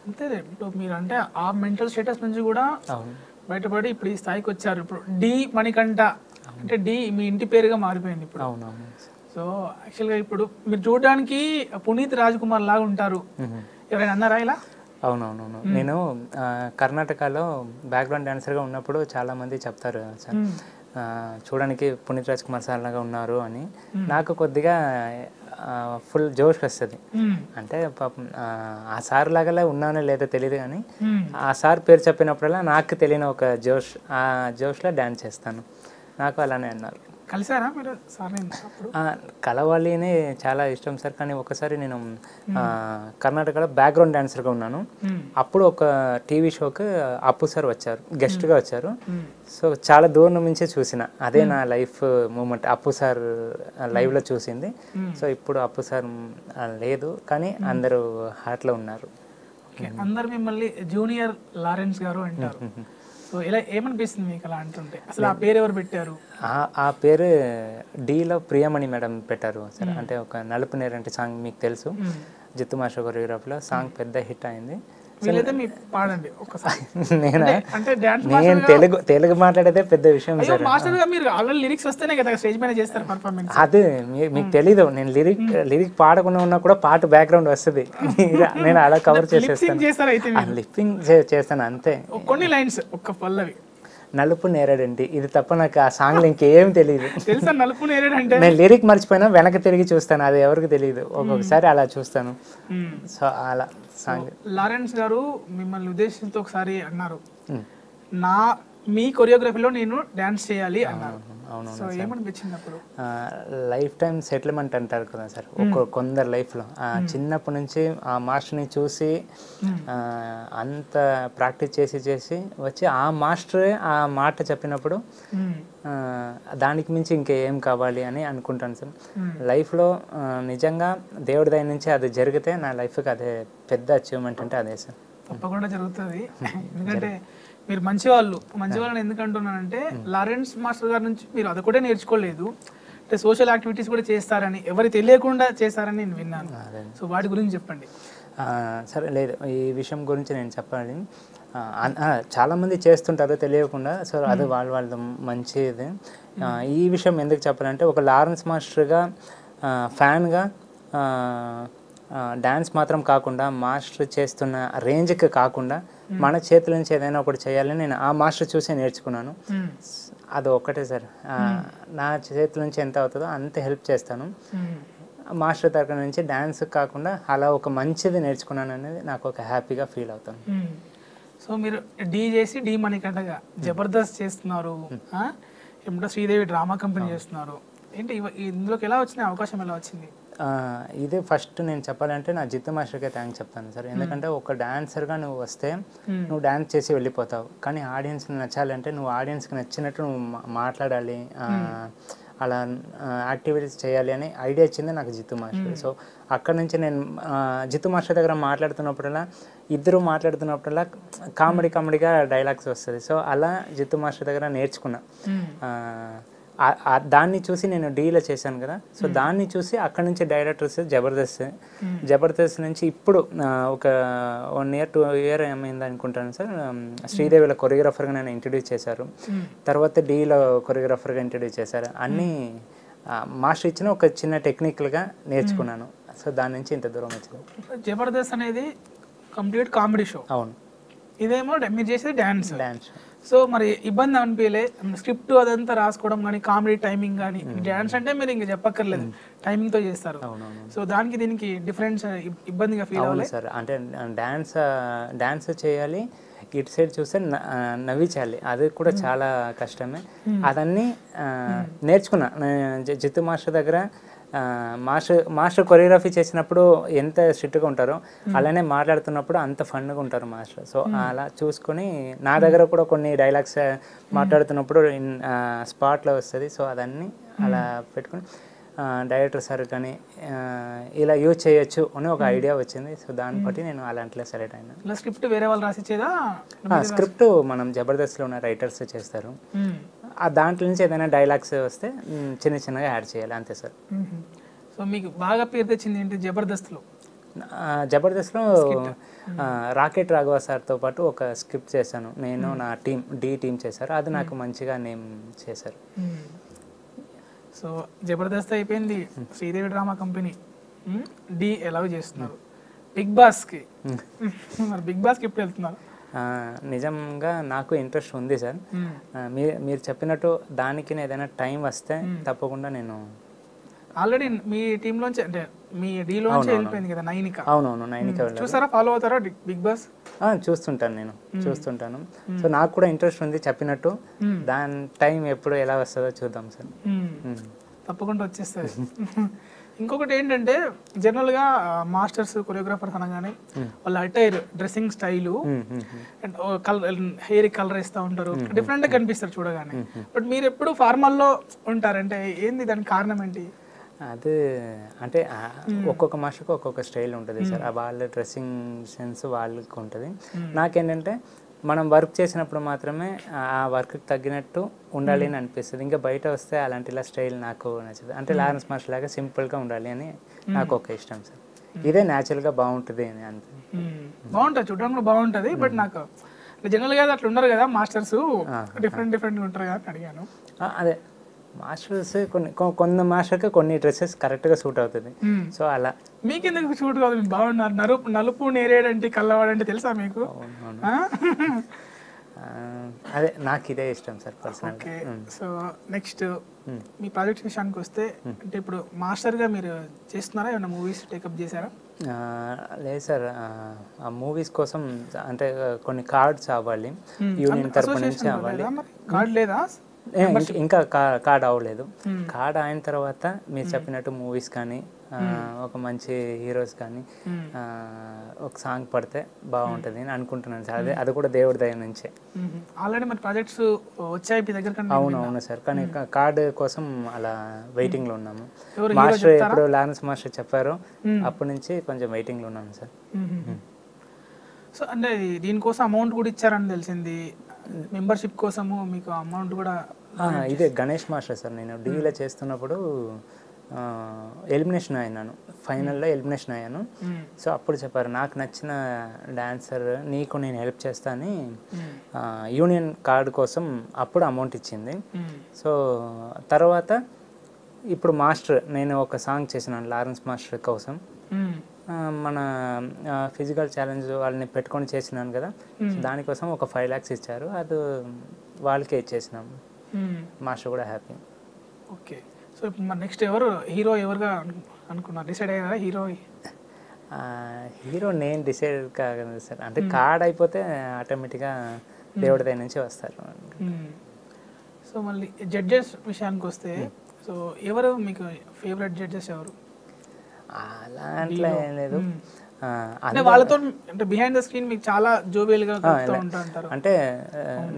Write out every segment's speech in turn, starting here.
అంతేలే. ఇప్పుడు మీరంటే ఆ మెంటల్ స్టేటస్ నుంచి కూడా బయటపడి ఇప్పుడు ఈ స్థాయికి వచ్చారు. ఇప్పుడు డి మణికంఠ అంటే డి మీ ఇంటి పేరుగా మారిపోయింది ఇప్పుడు. అవునవును. సో యాక్చువల్గా ఇప్పుడు మీరు చూడడానికి పునీత్ రాజ్ కుమార్ లాగా ఉంటారు, ఎవరైనా అన్నారా ఇలా? అవునవునవును. నేను కర్ణాటకలో బ్యాక్గ్రౌండ్ డాన్సర్గా ఉన్నప్పుడు చాలామంది చెప్తారు సార్, చూడడానికి పునీత్ రాజ్ కుమార్ సార్ లాగా ఉన్నారు అని. నాకు కొద్దిగా ఫుల్ జోష్ వస్తుంది. అంటే పాపం ఆ సార్ లాగా ఉన్నానో లేదో తెలియదు, కానీ ఆ సార్ పేరు చెప్పినప్పుడల్లా నాకు తెలియని ఒక జోష్, ఆ జోష్లో డ్యాన్స్ చేస్తాను. నాకు అలానే అన్నారు. కలిసారా మీరు సార్ని? కలవాలి అని చాలా ఇష్టం సార్, కానీ ఒకసారి నేను కర్ణాటకలో బ్యాక్గ్రౌండ్ డాన్సర్గా ఉన్నాను. అప్పుడు ఒక టీవీ షోకి అప్పు సార్ వచ్చారు, గెస్ట్గా వచ్చారు. సో చాలా దూరం నుంచే చూసిన, అదే నా లైఫ్ మూమెంట్, అప్పు సార్ లైవ్లో చూసింది. సో ఇప్పుడు అప్పు సార్ లేదు, కానీ అందరూ హార్ట్లో ఉన్నారు. అందరు మిమ్మల్ని జూనియర్ లారెన్స్ గారు అంటారు. సో ఇలా ఏమనిపిస్తుంది మీకు అలా అంటుంటే? అసలు ఆ పేరు ఎవరు పెట్టారు? ఆ పేరు డీలో ప్రియమణి మేడం పెట్టారు సార్. అంటే ఒక నలుపు నేరంటి సాంగ్ మీకు తెలుసు, జిత్తు మాస్టర్ కొరియోగ్రాఫ్లో సాంగ్ పెద్ద హిట్ అయింది. పాడండి ఒకసారి. నేను తెలుగు మాట్లాడేదే పెద్ద విషయం సార్. అదే మీకు తెలీదు, నేను లిరిక్ పాడకుండా ఉన్నా కూడా పాట బ్యాక్గ్రౌండ్ వస్తుంది, నేను అలా కవర్ చేసేస్తాను, లిప్పింగ్ చేస్తాను అంతే. కొన్ని లైన్స్ ఒక్క పల్లవి. నలుపు నేరేడండి, ఇది తప్ప నాకు ఆ సాంగ్లో ఇంకేం తెలియదు. తెలుసా నలుపు నేరేడంటే? నేను లిరిక్ మర్చిపోయినా వెనక్కి తిరిగి చూస్తాను, అది ఎవరికి తెలియదు, ఒక్కొక్కసారి అలా చూస్తాను. సో అలా సాంగ్. లారెన్స్ గారు మిమ్మల్ని ఉద్దేశించి ఒకసారి అన్నారు, మీ కొరియోగ్రఫీలో నేను డాన్స్ చేయాలి అన్నారు. సో ఏమనిపించింది అప్పుడు? లైఫ్ టైం సెటిల్మెంట్ అంటారు కదా సార్ కొందరు లైఫ్లో. చిన్నప్పటి నుంచి ఆ మాస్టర్ని చూసి అంత ప్రాక్టీస్ చేసి వచ్చి ఆ మాస్టరే ఆ మాట చెప్పినప్పుడు దానికి మించి ఇంకేం కావాలి అని అనుకుంటాను సార్. లైఫ్లో నిజంగా దేవుడి దయ నుంచి అది జరిగితే నా లైఫ్కి అదే పెద్ద అచీవ్మెంట్ అంటే అదే సార్. తప్పకుండా జరుగుతుంది. ఎందుకంటే మీరు మంచివాళ్ళని ఎందుకు అంటున్నానంటే, లారెన్స్ మాస్టర్ గారి నుంచి మీరు అది కూడా నేర్చుకోలేదు, అంటే సోషల్ యాక్టివిటీస్ కూడా చేస్తారని, ఎవరికి తెలియకుండా చేస్తారని నేను విన్నాను. సో వాటి గురించి చెప్పండి. సరే, లేదు ఈ విషయం గురించి నేను చెప్పాలి. చాలామంది చేస్తుంటారు తెలియకుండా, సో అది వాళ్ళ మంచిది. ఈ విషయం ఎందుకు చెప్పాలంటే, ఒక లారెన్స్ మాస్టర్గా ఫ్యాన్గా డ్యాన్స్ మాత్రం కాకుండా మాస్టర్ చేస్తున్న రేంజ్కి కాకుండా మన చేతుల నుంచి ఏదైనా ఒకటి చేయాలని నేను ఆ మాస్టర్ చూసే నేర్చుకున్నాను. అది ఒక్కటే సార్, నా చేతుల నుంచి ఎంత అవుతుందో అంత హెల్ప్ చేస్తాను. మాస్టర్ తరగతి నుంచి డ్యాన్స్ కాకుండా అలా ఒక మంచిది నేర్చుకున్నాను అనేది నాకు ఒక హ్యాపీగా ఫీల్ అవుతాను. సో మీరు డి చేసి డి మణికంఠగా జబర్దస్త్ చేస్తున్నారు, ఏమిటో శ్రీదేవి డ్రామా కంపెనీ చేస్తున్నారు, ఏంటి ఇందులోకి ఎలా వచ్చిన అవకాశం ఎలా వచ్చింది? ఇదే ఫస్ట్ నేను చెప్పాలంటే నా జిత్తు మాస్టర్కే థ్యాంక్స్ చెప్తాను సార్. ఎందుకంటే ఒక డాన్సర్గా నువ్వు వస్తే నువ్వు డ్యాన్స్ చేసి వెళ్ళిపోతావు, కానీ ఆడియన్స్కి నచ్చాలంటే నువ్వు ఆడియన్స్కి నచ్చినట్టు నువ్వు మాట్లాడాలి, అలా యాక్టివిటీస్ చేయాలి అని ఐడియా ఇచ్చింది నాకు జిత్తు మాస్టర్. సో అక్కడ నుంచి నేను జిత్తు మాస్టర్ దగ్గర ఇద్దరు మాట్లాడుతున్నప్పుడల్లా కామెడీగా డైలాగ్స్ వస్తుంది. సో అలా జిత్తు మాస్టర్ దగ్గర నేర్చుకున్నా. దాన్ని చూసి నేను డీలో చేశాను కదా, సో దాన్ని చూసి అక్కడ నుంచి డైరెక్టర్స్ జబర్దస్త్ నుంచి ఇప్పుడు ఒక 1 year 2 year ఏమైంది అనుకుంటాను సార్, శ్రీదేవిలో కొరియోగ్రాఫర్గా నన్ను ఇంట్రడ్యూస్ చేశారు, తర్వాత డీలో కొరియోగ్రాఫర్గా ఇంట్రడ్యూస్ చేశారు. అన్నీ మాస్టర్ ఇచ్చిన ఒక చిన్న టెక్నికల్గా నేర్చుకున్నాను. సో దాని నుంచి ఇంత దూరం వచ్చింది. జబర్దస్త్ అనేది కంప్లీట్ కామెడీ షో. అవును. ఇదేమో మీరు చేసేది డ్యాన్స్. సో మరి ఇబ్బంది అనిపించలే? స్క్రిప్ట్ అదంతా రాసుకోవడం కానీ, కామెడీ టైమింగ్ కానీ, డ్యాన్స్ అంటే మీరు ఇంకా చెప్పక్కర్లేదు, టైమింగ్తో చేస్తారు. సో దానికి దీనికి డిఫరెన్స్ ఇబ్బందిగా ఫీల్ అవ్వాలి సార్. అంటే డాన్స్ చేయాలి, ఇటు సైడ్ చూస్తే నవ్వించాలి, అది కూడా చాలా కష్టమే. అదన్నీ నేర్చుకున్నా జిత్తు మాస్టర్ దగ్గర. మాస్టర్ కొరియోగ్రఫీ చేసినప్పుడు ఎంత స్ట్రిక్ట్గా ఉంటారో అలానే మాట్లాడుతున్నప్పుడు అంత ఫన్గా ఉంటారు మాస్టర్. సో అలా చూసుకొని నా దగ్గర కూడా కొన్ని డైలాగ్స్ మాట్లాడుతున్నప్పుడు స్పాట్లో వస్తుంది. సో అదన్నీ అలా పెట్టుకొని డైరెక్టర్ సార్ కానీ ఇలా యూజ్ చేయొచ్చు అని ఒక ఐడియా వచ్చింది. సో దాన్ని బట్టి నేను అలాంటిలో సెలెక్ట్ అయినా. స్క్రిప్ట్ వేరే వాళ్ళు రాసిచ్చేదా? స్క్రిప్ట్ మనం జబర్దస్త్లో ఉన్న రైటర్స్ చేస్తారు. దాంట్లో నుంచి ఏదైనా డైలాగ్స్ వస్తే చిన్నగా యాడ్ చేయాలి, అంతే సార్. సో మీకు బాగా పేరు తెచ్చింది ఏంటి జబర్దస్త్లో? జబర్దస్త్లో రాకెట్ రాఘవ సార్తో పాటు ఒక స్క్రిప్ట్ చేశాను నేను, నా టీం చేశారు. అది నాకు మంచిగా నేమ్ చేశారు. సో జబర్దస్త్ అయిపోయింది, శ్రీదేవి డ్రామా కంపెనీ, డి ఎలాగో చేస్తున్నారు, బిగ్ బాస్కి. మరి బిగ్ బాస్కి ఎప్పుడు వెళ్తున్నారు? నిజంగా నాకు ఇంట్రెస్ట్ ఉంది సార్. మీరు చెప్పినట్టు దానికి ఏదైనా టైం వస్తే తప్పకుండా నేను. ఆల్రెడీ మీ టీంలోంచి అంటే మీ డీలోంచి వెళ్ళిపోయింది కదా నైనిక. అవునవును, నైనిక. చూసారా, ఫాలో అవుతారా బిగ్ బాస్? చూస్తుంటాను, నేను చూస్తుంటాను. సో నాకు కూడా ఇంట్రెస్ట్ ఉంది చెప్పినట్టు. దాని టైం ఎప్పుడు ఎలా వస్తుందో చూద్దాం సార్. తప్పకుండా వచ్చేస్తుంది. ఇంకొకటి ఏంటంటే జనరల్గా మాస్టర్స్ కొరియోగ్రాఫర్స్ అనగానే వాళ్ళ attire, dressing style and hair colour వేస్తూ ఉంటారు, డిఫరెంట్గా కనిపిస్తారు చూడగానే. బట్ మీరు ఎప్పుడు ఫార్మల్లో ఉంటారంటే ఏంది, దానికి కారణం ఏంటి? అది అంటే ఒక్కొక్క మాస్టర్కి ఒక్కొక్క స్టైల్ ఉంటుంది సార్. వాళ్ళ డ్రెస్సింగ్ సెన్స్ వాళ్ళకి ఉంటుంది. నాకేంటంటే మనం వర్క్ చేసినప్పుడు మాత్రమే ఆ వర్క్కి తగ్గినట్టు ఉండాలి అని అనిపిస్తుంది. ఇంకా బయట వస్తే అలాంటి స్టైల్ నాకు నచ్చదు. అంటే లారెన్స్ మాస్టర్ లాగా సింపుల్గా ఉండాలి అని నాకు ఒక ఇష్టం సార్. ఇదే న్యాచురల్గా బాగుంటుంది అని అంతే. బాగుంటుంది, చూడడానికి కూడా బాగుంటుంది. బట్ నాకు జనరల్గా అట్లా ఉండరు కదా మాస్టర్స్, డిఫరెంట్గా ఉంటారు కదా అని అడిగాను. అదే మాస్టర్స్ కొన్ని మాస్టర్కి కొన్ని డ్రెస్సెస్ కరెక్ట్గా సూట్ అవుతుంది. సో అలా మీకెందుకు షూట్ కాదు? మీరు బాగున్నారు. నలుపు నేరేడంటే కల్లవాడంటే తెలుసా మీకు? అదే నాకు ఇదే ఇష్టం సార్ పర్సనల్. సో నెక్స్ట్ మీ ప్రాజెక్ట్ విషయానికి వస్తే, అంటే ఇప్పుడు మాస్టర్గా మీరు చేస్తున్నారా, ఏమైనా మూవీస్ టేకప్ చేశారా? లేదు సార్, ఆ మూవీస్ కోసం అంటే కొన్ని కార్డ్స్ అవ్వాలి, యూనియన్ తరపు నుంచి అవ్వాలి. కార్డ్ లేదా? ఇంకా కార్డ్ అవ్వలేదు. కార్డ్ అయిన తర్వాత మీరు చెప్పినట్టు మూవీస్ కానీ ఒక మంచి హీరోస్ కానీ ఒక సాంగ్ పడితే బాగుంటుంది అని అనుకుంటున్నాను సార్. అది కూడా దేవుడి దయ నుంచే. ఆల్రెడీ మరి ప్రాజెక్ట్స్ వచ్చాయి మీ దగ్గర? అవును సార్, కానీ కార్డ్ కోసం అలా వెయిటింగ్లో ఉన్నాము. మాస్టర్ ఎప్పుడు లారెన్స్ మాస్టర్ చెప్పారో అప్పటి నుంచి కొంచెం వెయిటింగ్లో ఉన్నాను సార్. సో అంటే దీనికోసం అమౌంట్ కూడా ఇచ్చారని తెలిసింది, మెంబర్షిప్ కోసము మీకు అమౌంట్ కూడా. ఇదే గణేష్ మాస్టర్ సార్, నేను డీలో చేస్తున్నప్పుడు ఎలిమినేషన్ అయినాను, ఫైనల్లో ఎలిమినేషన్ అయ్యాను. సో అప్పుడు చెప్పారు నాకు నచ్చిన డాన్సర్ నీకు నేను హెల్ప్ చేస్తా అని యూనియన్ కార్డు కోసం అప్పుడు అమౌంట్ ఇచ్చింది. సో తర్వాత ఇప్పుడు మాస్టర్ నేను ఒక సాంగ్ చేసినాను లారెన్స్ మాస్టర్ కోసం, మన ఫిజికల్ ఛాలెంజ్ వాళ్ళని పెట్టుకొని చేసినాను కదా, దానికోసం ఒక 5 lakhs ఇచ్చారు. అది వాళ్ళకే ఇచ్చేసినాము. మాస్టర్ కూడా హ్యాపీ. ఓకే. సో ఇప్పుడు మరి నెక్స్ట్ ఎవరు హీరో ఎవరుగా అనుకున్నారు, డిసైడ్ అయ్యారా? హీరో నేను డిసైడ్ కాగలను సార్. అంటే కార్డ్ అయిపోతే ఆటోమేటిక్గా దేవుడి దగ్గర నుంచి వస్తారు. సో మళ్ళీ జడ్జెస్ విషయానికి వస్తే, సో ఎవరు మీకు ఫేవరెట్ జడ్జెస్ ఎవరు? అలా అట్లా ఏం లేదు. అంటే వాళ్ళతో అంటే బిహైండ్ ద స్క్రీన్ మీకు చాలా జోబియల్గా ఉంటారు. అంటే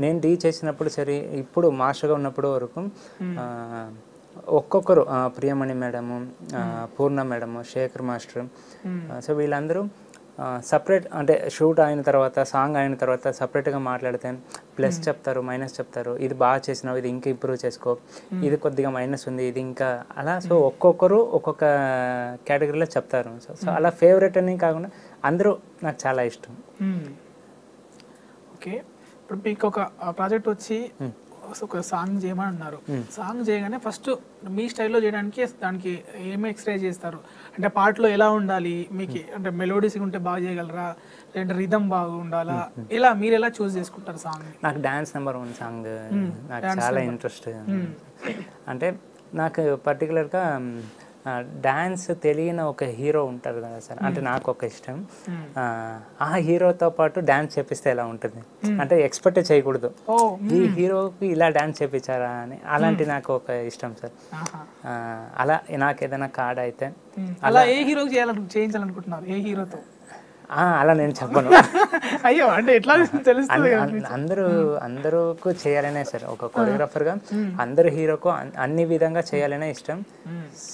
నేను డీ చేసినప్పుడు సరే, ఇప్పుడు మాస్టర్గా ఉన్నప్పుడు వరకు ఒక్కొక్కరు ప్రియమణి మేడము, పూర్ణ మేడము, శేఖర్ మాస్టర్, సో వీళ్ళందరూ సపరేట్ అంటే షూట్ అయిన తర్వాత సాంగ్ అయిన తర్వాత సపరేట్గా మాట్లాడితే ప్లస్ చెప్తారు, మైనస్ చెప్తారు. ఇది బాగా చేసినావు, ఇది ఇంకా ఇంప్రూవ్ చేసుకో, ఇది కొద్దిగా మైనస్ ఉంది, ఇది ఇంకా అలా. సో ఒక్కొక్కరు ఒక్కొక్క కేటగిరీలో చెప్తారు. సో అలా ఫేవరెట్ అని కాకుండా అందరూ నాకు చాలా ఇష్టం. ఓకే. ఇప్పుడు మీకు ఒక ప్రాజెక్ట్ వచ్చి ఒక సాంగ్ చేయమని అన్నారు. సాంగ్ చేయగానే ఫస్ట్ మీ స్టైల్లో చేయడానికి దానికి ఏమి ఎక్స్ప్రెస్ చేస్తారు? అంటే పాటలో ఎలా ఉండాలి మీకు, అంటే మెలోడీస్ ఉంటే బాగా చేయగలరా, లేదంటే రిథమ్ బాగా ఉండాలా, ఇలా మీరు ఎలా చూస్ చేసుకుంటారు సాంగ్? నాకు డాన్స్ నెంబర్ 1 సాంగ్ నాకు చాలా ఇంట్రెస్ట్. అంటే నాకు పర్టికులర్గా డాన్స్ తెలియని ఒక హీరో ఉంటారు కదా సార్, అంటే నాకు ఒక ఇష్టం. ఆ హీరోతో పాటు డాన్స్ చేపిస్తే ఎలా ఉంటుంది, అంటే ఎక్స్పెక్ట్ చేయకూడదు ఈ హీరోకి ఇలా డాన్స్ చేపించారా అని. అలాంటి నాకు ఒక ఇష్టం సార్. అలా నాకు ఏదైనా కార్డ్ అయితే అలా ఏ హీరోకి చేయించాలనుకుంటున్నారు, ఏ హీరోతో? అలా నేను చెప్పను. అయ్యో, అంటే ఎట్లా తెలుస్తుంది? అందరూ చేయాలనే సార్, ఒక కొరియోగ్రాఫర్గా అందరు హీరోకు అన్ని విధంగా చేయాలనే ఇష్టం.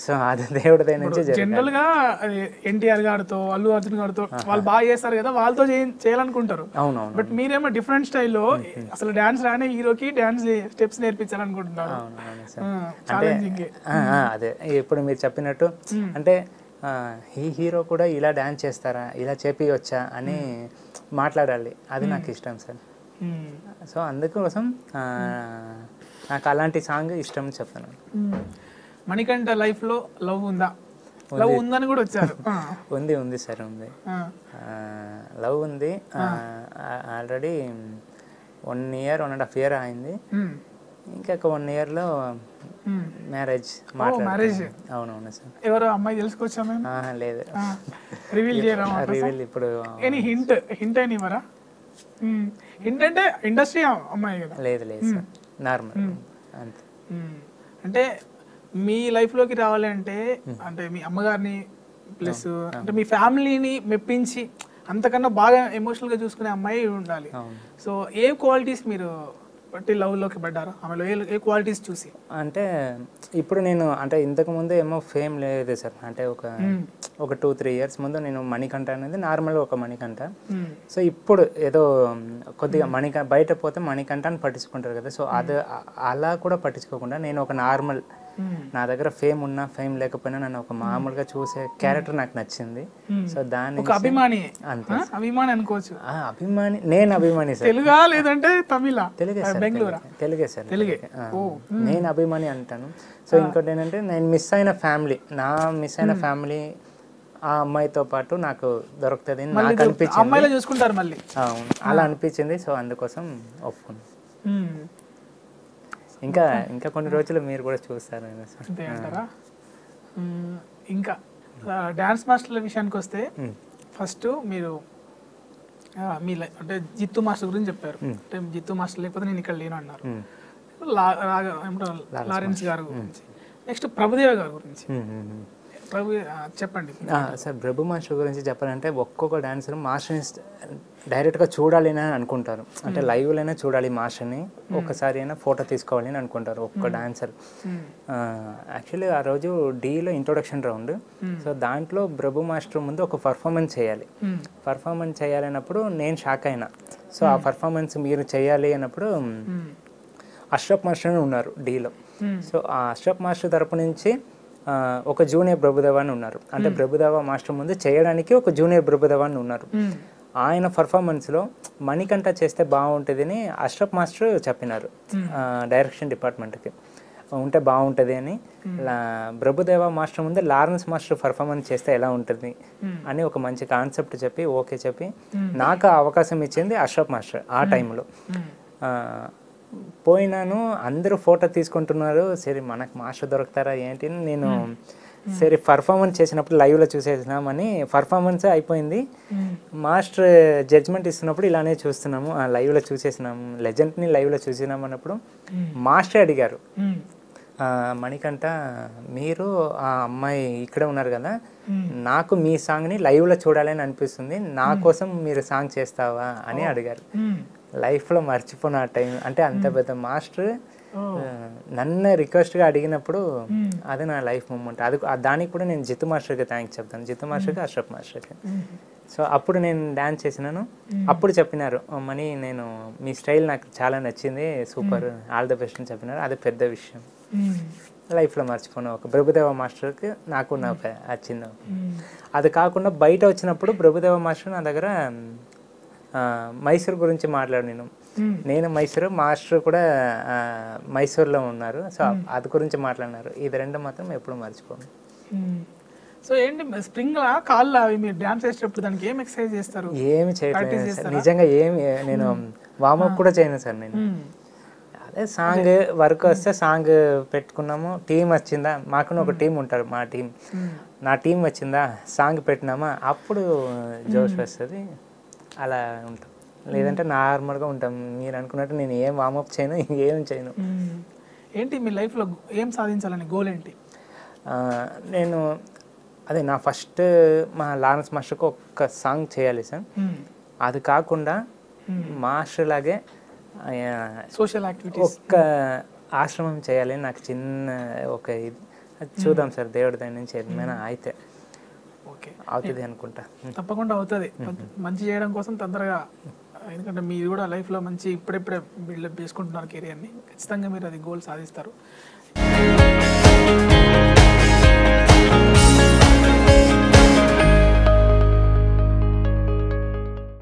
సో అది దేవుడి దగ్గర నుంచి జనరల్ గా ఎన్టీఆర్ గారితో, అల్లు అర్జున్ గారితో వాళ్ళు బాగా చేస్తారు కదా, వాళ్ళతో చేయాలనుకుంటారు. అవునవును. బట్ మీరేమో డిఫరెంట్ స్టైల్లో అసలు డాన్స్ రానే హీరోకి డాన్స్ స్టెప్స్ నేర్పించాలనుకుంటున్నారు. అదే ఇప్పుడు మీరు చెప్పినట్టు అంటే ఈ హీరో కూడా ఇలా డ్యాన్స్ చేస్తారా, ఇలా చేపియొచ్చా అని మాట్లాడాలి. అది నాకు ఇష్టం సార్. సో అందుకోసం నాకు అలాంటి సాంగ్ ఇష్టం చెప్తాను. మణికంఠ లైఫ్లో లవ్ ఉందా? లవ్ ఉందని కూడా వచ్చారు. ఉంది సార్, ఉంది. లవ్ ఉంది. ఆల్రెడీ 1 year 1.5 year అయింది. ఇంకా 1 yearలో మ్యారేజ్ మాట్లాడారు. అవునవును సార్. ఎవరో అమ్మాయి తెలుసుకోవచ్చా మేము? లేదు, రివీల్ చేయరా? రివీల్ ఇప్పుడు హింట్ అని ఇవ్వరా? హింట్ అంటే ఇండస్ట్రీ అమ్మాయి కదా? లేదు సార్, నార్మల్ అంతే. అంటే మీ లైఫ్లోకి రావాలి అంటే మీ అమ్మగారిని ప్లస్ అంటే మీ ఫ్యామిలీని మెప్పించి అంతకన్నా బాగా ఎమోషనల్గా చూసుకునే అమ్మాయి ఉండాలి. సో ఏ క్వాలిటీస్ మీరు బట్టి లవ్లోకి పడ్డారు? ఆమెలో ఏ క్వాలిటీస్ చూసి? అంటే ఇప్పుడు నేను అంటే ఇంతకుముందు ఏమో ఫేమ్ లేదు సార్. అంటే ఒక 2-3 years ముందు నేను మణికంఠ అనేది నార్మల్గా ఒక మణికంఠ. సో ఇప్పుడు ఏదో కొద్దిగా బయట పోతే మణికంఠ అని పట్టించుకుంటారు కదా. సో అది అలా కూడా పట్టించుకోకుండా నేను ఒక నార్మల్, నా దగ్గర ఫేమ్ ఉన్నా ఫేమ్ లేకపోయినా నన్ను ఒక మామూలుగా చూసే క్యారెక్టర్ నాకు నచ్చింది. సో దాన్ని అభిమాని అంతే, అభిమాని అనుకోవచ్చు. అభిమాని, నేను అభిమాని సార్. తెలుగా లేదంటే తమిళ? తెలుగే సార్, తెలుగే సార్, తెలుగే. నేను అభిమాని అంటాను. సో ఇంకోటి ఏంటంటే నేను మిస్ అయిన ఫ్యామిలీ ఆ అమ్మాయితో పాటు నాకు దొరుకుతుంది నాకు అనిపించింది. చూసుకుంటారు మళ్ళీ. అవును, అలా అనిపించింది. సో అందుకోసం ఒప్పుకున్నాను. ఇంకా కొన్ని రోజులు మీరు కూడా చూస్తారు అంటారా? ఇంకా డాన్స్ మాస్టర్ల విషయానికి వస్తే ఫస్ట్ మీరు మీ అంటే జిత్తు మాస్టర్ గురించి చెప్పారు. అంటే జిత్తు మాస్టర్ లేకపోతే నేను ఇక్కడ లేను అన్నారు. లారెన్స్ గారు గురించి, నెక్స్ట్ ప్రభుదేవ గారి గురించి చెప్పండి సార్. ప్రభు మాస్టర్ గురించి చెప్పాలంటే ఒక్కొక్క డాన్సర్ మాస్టర్ని డైరెక్ట్గా చూడాలి అని అనుకుంటారు. అంటే లైవ్లోనే చూడాలి మాస్టర్ని, ఒక్కసారి అయినా ఫోటో తీసుకోవాలి అని అనుకుంటారు ఒక్కొక్క డాన్సర్. యాక్చువల్లీ ఆ రోజు డీలో ఇంట్రొడక్షన్ రౌండ్. సో దాంట్లో ప్రభు మాస్టర్ ముందు ఒక పర్ఫార్మెన్స్ చేయాలన్నప్పుడు నేను షాక్ అయినా. సో ఆ పర్ఫార్మెన్స్ మీరు చేయాలి అన్నప్పుడు అష్రఫ్ మాస్టర్ ఉన్నారు డీలో. సో ఆ అష్రఫ్ మాస్టర్ తరపు నుంచి ఒక జూనియర్ ప్రభుదేవ అని ఉన్నారు. అంటే ప్రభుదేవ మాస్టర్ ముందు చేయడానికి ఒక జూనియర్ ప్రభుదేవ అని ఉన్నారు. ఆయన పర్ఫార్మెన్స్లో మణికంఠ చేస్తే బాగుంటుంది అని అష్రఫ్ మాస్టర్ చెప్పినారు డైరెక్షన్ డిపార్ట్మెంట్కి. ఉంటే బాగుంటుంది అని. ప్రభుదేవ మాస్టర్ ముందే లారెన్స్ మాస్టర్ పర్ఫార్మెన్స్ చేస్తే ఎలా ఉంటుంది అని ఒక మంచి కాన్సెప్ట్ చెప్పి ఓకే చెప్పి నాకు అవకాశం ఇచ్చింది అష్రఫ్ మాస్టర్. ఆ టైంలో పోయినాను, అందరూ ఫోటో తీసుకుంటున్నారు. సరే మనకు మాస్టర్ దొరుకుతారా ఏంటి, నేను సరే పర్ఫార్మెన్స్ చేసినప్పుడు లైవ్లో చూసేసినామని పర్ఫార్మెన్స్ అయిపోయింది. మాస్టర్ జడ్జ్మెంట్ ఇస్తున్నప్పుడు ఇలానే చూస్తున్నాము, లైవ్లో చూసేసినాము, లెజెండ్ని లైవ్లో చూసినాము అన్నప్పుడు మాస్టర్ అడిగారు, మణికంఠ మీరు ఆ అమ్మాయి ఇక్కడే ఉన్నారు కదా, నాకు మీ సాంగ్ని లైవ్లో చూడాలని అనిపిస్తుంది, నా కోసం మీరు సాంగ్ చేస్తావా అని అడిగారు. లైఫ్లో మర్చిపోయిన టైం. అంటే అంత పెద్ద మాస్టర్ నన్ను రిక్వెస్ట్గా అడిగినప్పుడు అది నా లైఫ్ మూమెంట్. దానికి కూడా నేను జిత్తు మాస్టర్కి థ్యాంక్స్ చెప్తాను, జిత్తు మాస్టర్కి అష్రఫ్ మాస్టర్కి. సో అప్పుడు నేను డ్యాన్స్ చేసినాను. అప్పుడు చెప్పినారు, మణి నేను మీ స్టైల్ నాకు చాలా నచ్చింది, సూపర్, ఆల్ ద బెస్ట్ అని చెప్పినారు. అది పెద్ద విషయం. లైఫ్లో మర్చిపోయిన ఒక ప్రభుదేవ మాస్టర్కి నాకు వచ్చింది. అది కాకుండా బయట వచ్చినప్పుడు ప్రభుదేవ మాస్టర్ నా దగ్గర మైసూర్ గురించి మాట్లాడినాను. నేను మైసూరు, మాస్టర్ కూడా మైసూర్లో ఉన్నారు. సో అది గురించి మాట్లాడినారు. ఇది రెండు మాత్రం ఎప్పుడు మర్చిపోను. సో ఏంటి స్ప్రింగ్ కాళ్ళు అవి మీరు డాన్స్ చేసేటప్పుడు దానికి ఏం ఎక్సర్సైజ్ చేస్తారు? ఏమి చేయట్లేదు నిజంగా, నేను వార్మప్ కూడా చేయను సార్. నేను అదే సాంగ్ వర్క్ వస్తే సాంగ్ పెట్టుకున్నాము, టీం వచ్చిందా, మాకు ఒక టీం ఉంటారు, మా టీం, నా టీం వచ్చిందా, సాంగ్ పెట్టినామా, అప్పుడు జోష్ వస్తుంది. అలా ఉంటాం, లేదంటే నార్మల్గా ఉంటాం. మీరు అనుకున్నట్టు నేను ఏం వార్మప్ చేయను, ఏం చేయను. ఏంటి మీ లైఫ్లో ఏం సాధించాలని గోల్ ఏంటి? నేను అదే నా ఫస్ట్ మా లారెన్స్ మాస్టర్కి ఒక్క సాంగ్ చేయాలి సార్. అది కాకుండా మాస్టర్ లాగే సోషల్ యాక్టివిటీస్ ఒక్క ఆశ్రమం చేయాలి నాకు చిన్న ఒక ఇది. చూద్దాం సార్, దేవుడి దాని నుంచి ఏమైనా అయితే అవుతుంది అనుకుంటా. తప్పకుండా అవుతుంది. మంచి చేయడం కోసం తొందరగా, ఎందుకంటే మీరు కూడా లైఫ్లో మంచి ఇప్పుడెప్పుడే బిల్డప్ చేసుకుంటున్నారు కెరియర్ని, ఖచ్చితంగా మీరు అది గోల్ సాధిస్తారు.